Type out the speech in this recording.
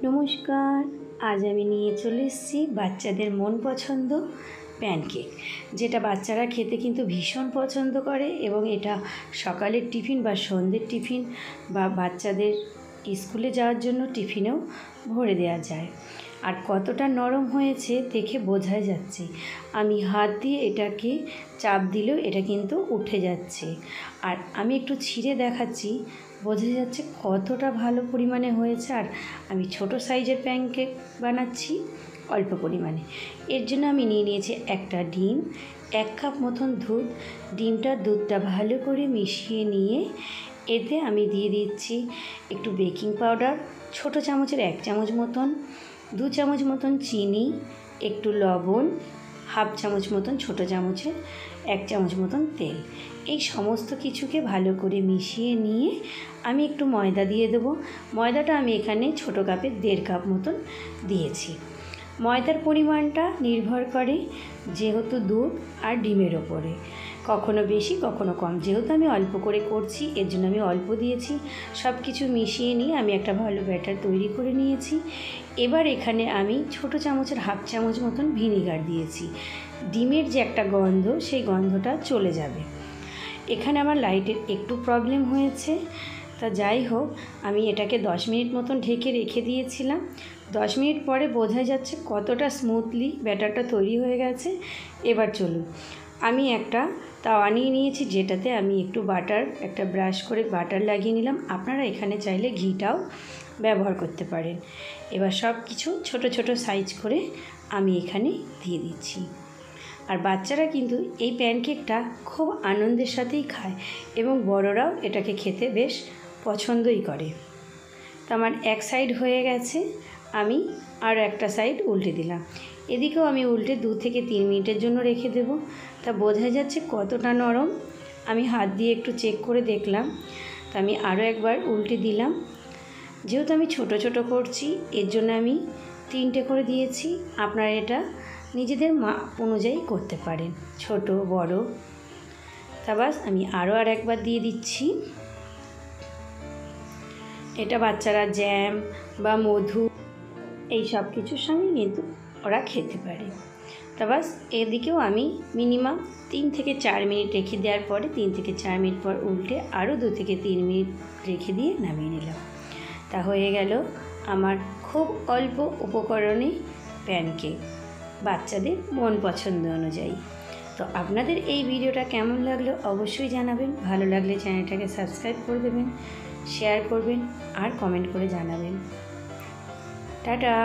নমস্কার। আজ আমি নিয়ে চলে এসেছি বাচ্চাদের মন পছন্দ প্যানকেক, যেটা বাচ্চারা খেতে কিন্তু ভীষণ পছন্দ করে এবং এটা সকালের টিফিন বা সন্ধ্যের টিফিন বা বাচ্চাদের স্কুলে যাওয়ার জন্য টিফিনেও ভরে দেওয়া যায়। আর কতটা নরম হয়েছে দেখে বোঝাই যাচ্ছে। আমি হাত দিয়ে এটাকে চাপ দিলেও এটা কিন্তু উঠে যাচ্ছে। আর আমি একটু ছিঁড়ে দেখাচ্ছি, বোঝা যাচ্ছে কতটা ভালো পরিমাণে হয়েছে। আর আমি ছোট সাইজের প্যানকেক বানাচ্ছি অল্প পরিমাণে। এর জন্য আমি নিয়ে নিয়েছি একটা ডিম, 1 কাপ মতন দুধ। দুধটা ভালো করে মিশিয়ে নিয়ে এতে আমি দিয়ে দিচ্ছি একটু বেকিং পাউডার, ছোট চামচের 1 চামচ মতন, 2 চামচ মতন চিনি, একটু লবণ, হাফ চামচ মতন ছোট চামচের 1 চামচ মতন তেল। এই সমস্ত কিছুকে ভালো করে মিশিয়ে নিয়ে আমি একটু ময়দা দিয়ে দেবো। ময়দাটা আমি এখানে ছোট কাপে 1.5 কাপ মতন দিয়েছি। ময়দার পরিমাণটা নির্ভর করে যেহেতু দুধ আর ডিমের ওপরে, কখনো বেশি কখনো কম। যেহেতু আমি অল্প করে করছি এর জন্য আমি অল্প দিয়েছি। সব কিছু মিশিয়ে নিয়ে আমি একটা ভালো ব্যাটার তৈরি করে নিয়েছি। এবার এখানে আমি ছোট চামচের হাফ চামচ মতন ভিনিগার দিয়েছি। ডিমের যে একটা গন্ধ, সেই গন্ধটা চলে যাবে। এখানে আমার লাইটের একটু প্রবলেম হয়েছে, তা যাই হোক আমি এটাকে 10 মিনিট মতন ঢেকে রেখে দিয়েছিলাম। 10 মিনিট পরে বোঝা যাচ্ছে কতটা স্মুথলি ব্যাটারটা তৈরি হয়ে গেছে। এবার চলুন, আমি একটা তাওয়া নিয়ে নিয়েছি, যেটাতে আমি একটু একটা ব্রাশ করে বাটার লাগিয়ে নিলাম। আপনারা এখানে চাইলে ঘিটাও ব্যবহার করতে পারেন। এবার সব কিছু ছোট ছোট সাইজ করে আমি এখানে দিয়ে দিচ্ছি। আর বাচ্চারা কিন্তু এই প্যানকেকটা খুব আনন্দের সাথেই খায় এবং বড়রাও এটাকে খেতে বেশ পছন্দই করে। তো আমার এক সাইড হয়ে গেছে, আমি আর একটা সাইড উল্টে দিলাম। এদিকেও আমি উল্টে 2 থেকে 3 মিনিটের জন্য রেখে দেব। তা বোঝা যাচ্ছে কতটা নরম। আমি হাত দিয়ে একটু চেক করে দেখলাম, তা আমি আরও একবার উল্টে দিলাম। যেহেতু আমি ছোট ছোট করছি এর জন্য আমি 3টে করে দিয়েছি। আপনারা এটা নিজেদের মাপ অনুযায়ী করতে পারেন, ছোট বড়। তা বাস আমি আরও একবার দিয়ে দিচ্ছি। এটা বাচ্চারা জ্যাম বা মধু এই সব কিছুর সঙ্গে কিন্তু ওরা খেতে পারে। তা বাস এদিকেও আমি মিনিমাম 3 থেকে 4 মিনিট রেখে দেওয়ার পরে 3 থেকে 4 মিনিট পর উল্টে আরও 2 থেকে 3 মিনিট রেখে দিয়ে নামিয়ে নিলাম। তা হয়ে গেল আমার খুব অল্প উপকরণে প্যানকেক, বাচ্চাদের মন পছন্দ অনুযায়ী। তো আপনাদের এই ভিডিওটা কেমন লাগলো অবশ্যই জানাবেন। ভালো লাগলে চ্যানেলটাকে সাবস্ক্রাইব করে দেবেন, শেয়ার করবেন আর কমেন্ট করে জানাবেন। টাটা।